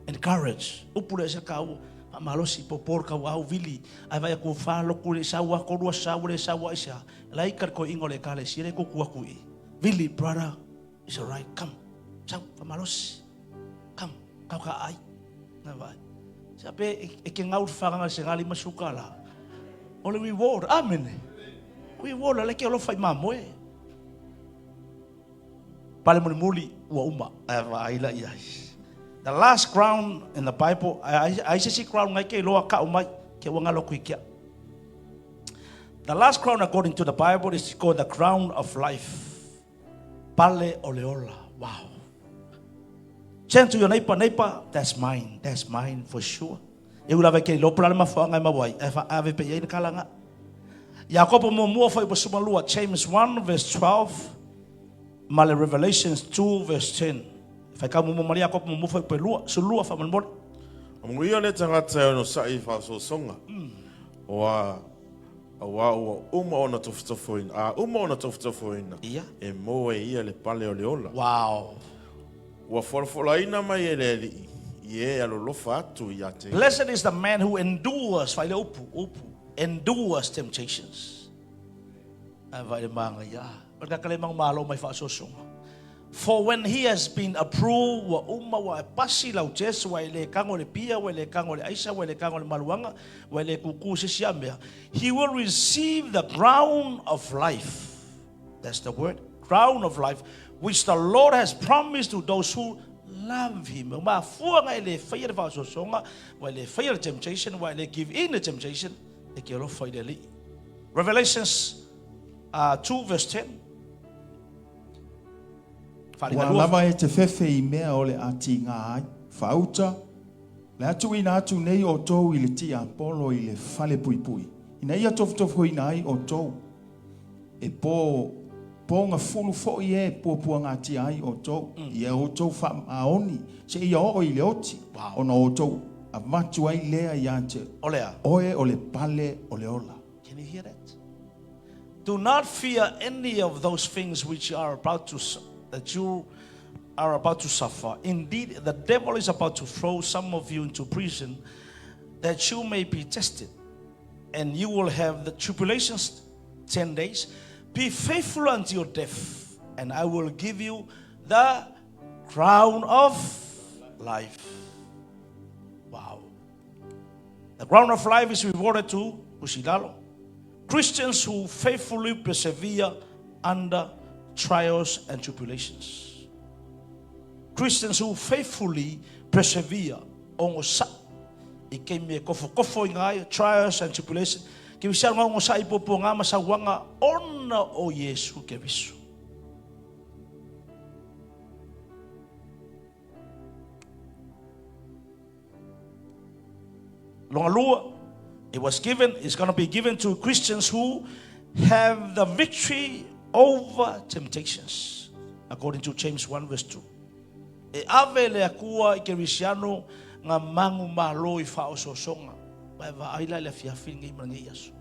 Encourage. Upule sa kau. Malosi popor kau au vili. Ai vai ko fa loko le sawa ko rua sawa le sawa isa. Lai kar ko ingo le kale sire ko kuakui. Vili, brother, it's all right. Come. Ciao, malosi. Come. Kau ka ai. Na vai. Sabe e ke ngau whanga se ngali masuka la. Ole reward, amen. Reward le ke lo fai mamoe. Pale muli ua uma. Aila ia. The last crown in the Bible, I see crown ngai ke loa ka umai ke wanga lo kuikia. The last crown according to the Bible is called the crown of life. Pale oleola. Wow. Turn to your neighbor, that's mine for sure. E ula ke lo plana ma fa ngai ma wai. Ave pe ye kalanga. Jakob mo mo fa ibo sumalua James 1 verse 12. Male Revelations 2 verse 10. Fa ka mo Maria Jakob mo fa pe lua sulua fa mo. Mo ia le tangata no sai fa so songa. Wa uma ona toftofoina. Uma ona toftofoina. E mo ia le pale oleola. Wow. Wa forfolaina mai ele ye alolofa atu yate. Blessed is the man who endures, fa ile upu, endures temptations. Vai manga ya. Ora ka le mang malo mai fa sosonga. For when he has been approved, wa umma wa pasi lau Jesu wa ile kango le pia, wa ile kango le aisa, wa ile kango le maluanga, wa ile kuku se siamea, he will receive the crown of life. That's the word, crown of life, which the Lord has promised to those who love him. Ma fuanga ile faia de faso songa, wa ile faia temptation, wa ile give in the temptation, e ke lo faia le. Revelations 2 verse 10. Wa lava e te fefe I mea o le ati ngā ai, whauta, le atu ina atu nei o tau I le ti Apollo I le fale pui pui. Ina ia tofu ina ai o tau. E po ngā fulu fo I e pua ngā ti ai o tau. I e o tau wha aoni, se ia o I le oti. Ona o tau, a matu ai lea I ante. Olea. Oe o le pale o le ola. Can you hear that? Do not fear any of those things which you are about to suffer. Indeed, the devil is about to throw some of you into prison that you may be tested. And you will have the tribulations 10 days. Be faithful until death, and I will give you the crown of life. Wow. The crown of life is rewarded to Usilalo. Christians who faithfully persevere under trials and tribulations. Christians who faithfully persevere on sa ikeme kofo ngai trials and tribulations. Ke bisa ngau sa ipopo nga masawanga ona o Yesu ke bisu. Longalua, it's going to be given to Christians who have the victory over temptations, according to James 1 verse 2. E ave le akua I kerisiano nga mangu malo I fao sosonga. Ba aila le fiafin ngi mangi yasu.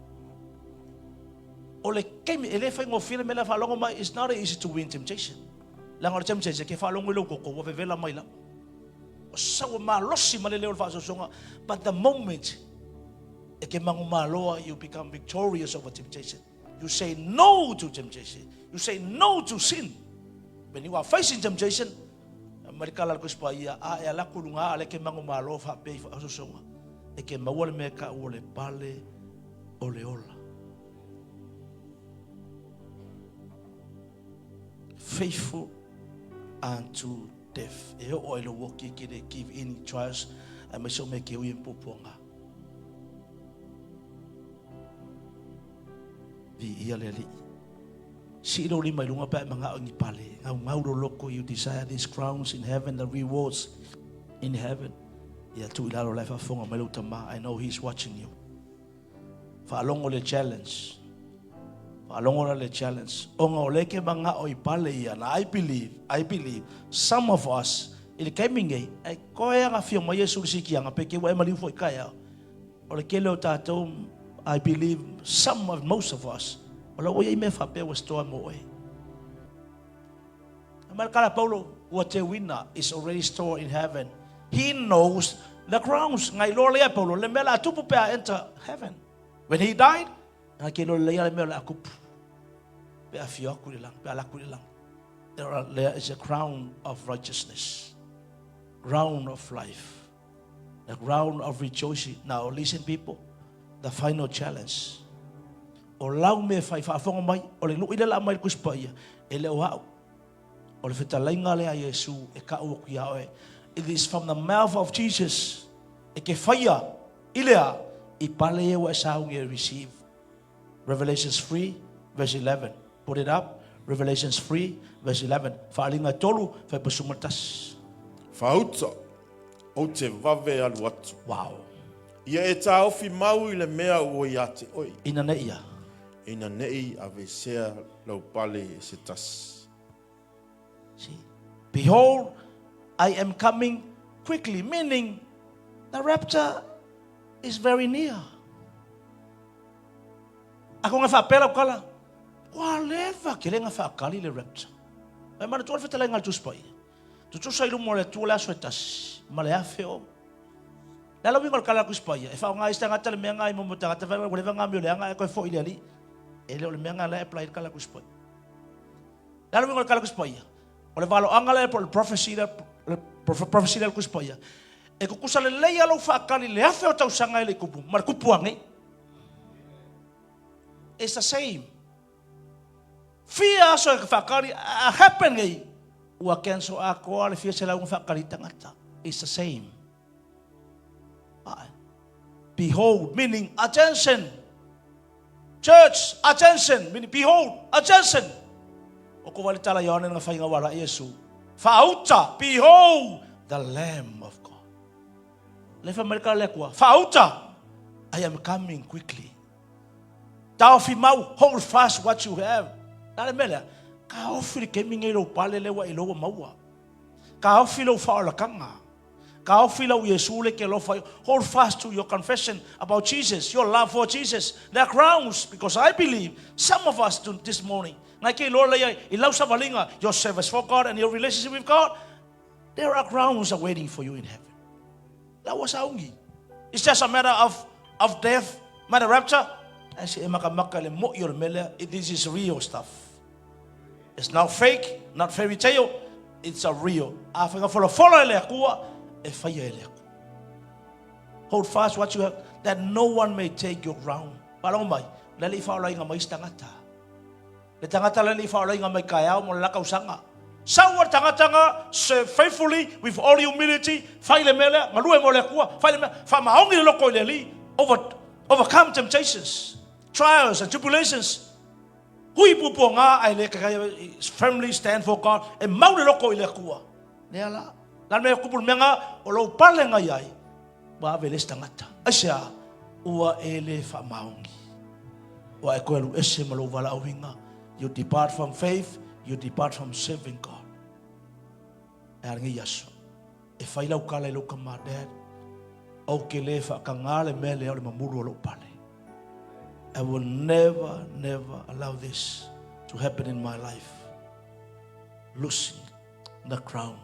Ole kemi ele fa ngo file mela fa longo mai, it's not easy to win temptation. La ngor temptation ke fa longo lo ko wa vela mai la. O sawa malosi malele o fa sosonga, but the moment e ke mangu malo you become victorious over temptation. You say no to temptation. You say no to sin. When you are facing temptation, marikala ko spaya a ala kulunga ale ke mangu malo fa pe fa sosonga. E ke mawole meka ole pale oleola. faithful unto death. E o ilo woki ki de give any trials a me so me ke ui mpuponga. Vi ia lelei. Si ilo lima ilunga pa mga ongi pale. Ngau loko, you desire these crowns in heaven, the rewards in heaven. Ia tu ilalo lai whafonga mai utama. I know he's watching you. Whaalongo le challenge. Whaalongo le challenge. Onga o leke mga o ipale ia. Na I believe, some of us, ili kaimingi, ai koe anga fio ma Yesu siki anga peke wa ema liufo ikaya. O le kele o tatou, I believe, most of us, o la oia ime whape wa stoa mo oe. Amarikala Paulo, what te winner is already stored in heaven. He knows the crowns. Ngai lo lea Paulo, le mela atupu pea enter heaven. When he died, ngai ke lo lea le mela akupu. Pea fio aku lang, pea laku lang. There is a crown of righteousness, crown of life, the crown of rejoicing. Now listen people, the final challenge. O lau me fai whaafonga mai, o le luida la mai kuspaia, e leo hao. O le whetalainga lea Yesu, e ka ua ki hao e. It is from the mouth of Jesus, e ke faia, ilea, I pale e wa saungi receive. Revelations 3, verse 11. Put it up. Revelations 3, verse 11. Whaalinga tolu, whai pasumatas. Whauta, o te vave alu atu. Wow. Ia e tā ofi mau I le mea ua ia te oi. Ina ne ia. Ina nei ave sea lau pale e se tas. See? Behold, I am coming quickly, meaning the rapture is very near. Ako nga whapela o kala, whatever, kele nga whaakali le rapture. Ai mana tuan whetala ingal tuspai. Tutusa ilu mo le tuola suetas, ma le afeo. Lalo wingal kala kuspai. E whao nga ista ngata le mea ngai mo tangata whae, wale nga mio le anga e koe fo ili ali. E leo le mea ngai le apply kala kuspai. Lalo wingal kala kuspai. Ole valo anga le prophecy le kuspai. E kukusa le lei alo whaakali le afeo tau sanga ele kupu. Mar kupu angi. It's the same. Fia so e whaakali happen ngai. Ua kenso a koa le fia se lau whaakali tangata. It's the same. Behold, meaning attention. Church, attention. Meaning behold, attention. O ko wale tala yone nga whainga wala Yesu. Whaauta, behold, the Lamb of God. Lefa mereka lekua. Whaauta, I am coming quickly. Tau fi mau, hold fast what you have. Tale mele, ka ofiri kemi ngai lo pale lewa I loa maua. Ka ofiri lo whaola kanga. Ka ofiri lo Yesu le ke lo whai. Hold fast to your confession about Jesus, your love for Jesus. There are grounds, because I believe some of us this morning, ngai ke lo lea I lau savalinga, your service for God and your relationship with God, there are grounds awaiting for you in heaven. That was aungi. It's just a matter of death, matter rapture. I say, this is real stuff. It's not fake, not fairy tale. It's a real. Hold fast what you have, that no one may take your ground. Palomai, lelei faolai nga mais tangata. Le tangata lelei faolai nga mai kayao mo lakaw sanga. Sawar tanga serve faithfully with all humility. Faile mele, malue mo le kua. Faile mele, famaongi le loko lelei. Overcome temptations, trials and tribulations. Hui pupo nga ai le kaya firmly stand for God e mau le loko ile kua. Le ala. Lan me kupul menga o lo pale nga yai. Ba veles tangata. Asia ua ele fa maungi. Wa ekoelu ese malo vala awinga. You depart from faith, you depart from serving God. Arangi Yesu. E faila ukala ilo kama dad. O kele fa kangale mele o le mamuru lo pale. I will never allow this to happen in my life. Losing the crown.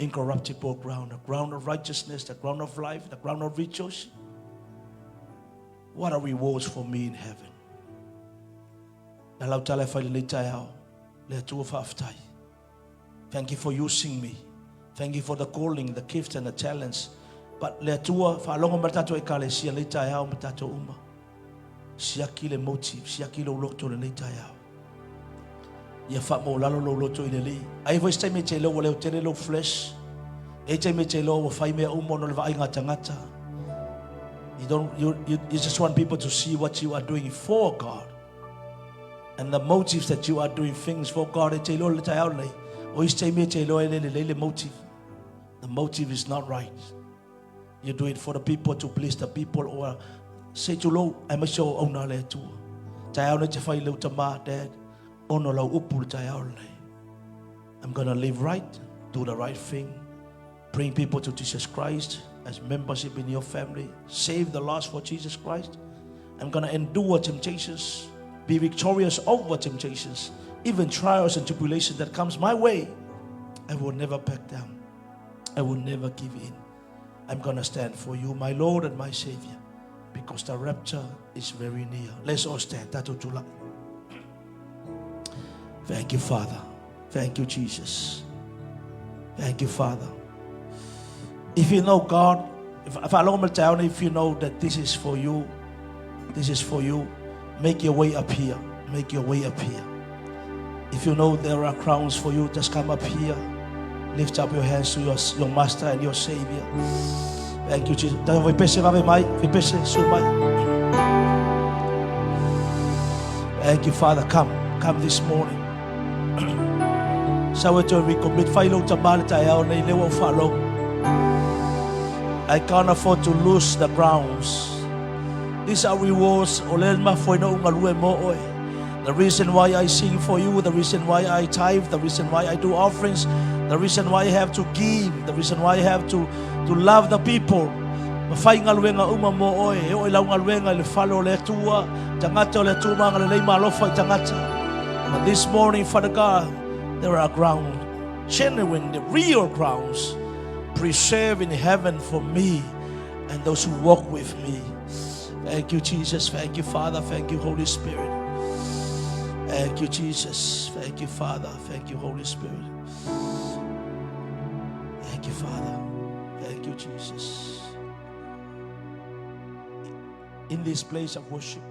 Incorruptible ground, the ground of righteousness, the ground of life, the ground of rejoicing. What are rewards for me in heaven? Thank you for using me. Thank you for the calling, the gift and the talents. But le tua fa longo matato e kale sia le tai au matato uma. Sia kile motive, sia kilo lokto le tai au. Ia fa mo lalo lo loto i lelei. Ai voice time te lo wale o tere lo flesh. E time te lo o fai mea umo no le vai ngata. You just want people to see what you are doing for God. And the motives that you are doing things for God. E te lo le tai au nei. O is time te lo e le motive. The motive is not right. You do it for the people, to please the people, or say to lo, I'm a show ona le tu. Tai au nei te fai le utama, Dad. Ono lau upu le tai au nei. I'm going to live right, do the right thing, bring people to Jesus Christ as membership in your family, save the lost for Jesus Christ. I'm going to endure temptations, be victorious over temptations, even trials and tribulations that comes my way. I will never back down. I will never give in. I'm going to stand for you, my Lord and my Savior, because the rapture is very near. Let's all stand. Tatau. Thank you, Father. Thank you, Jesus. Thank you, Father. If you know God, if you know that this is for you, make your way up here. Make your way up here. If you know there are crowns for you, just come up here. Lift up your hands to your Master and your Savior. Thank you, Jesus. Thank you, Father. Come this morning. So we commit I can't afford to lose the grounds. These are rewards. The reason why I sing for you, the reason why I tithe, the reason why I do offerings, the reason why I have to give, the reason why I have to love the people. But this morning, Father God, there are grounds, genuine, the real grounds, preserved in heaven for me and those who walk with me. Thank you, Jesus. Thank you, Father. Thank you, Holy Spirit. Thank you, Jesus. Thank you, Father. Thank you, Holy Spirit. Thank you, Father. Thank you, Jesus. In this place of worship,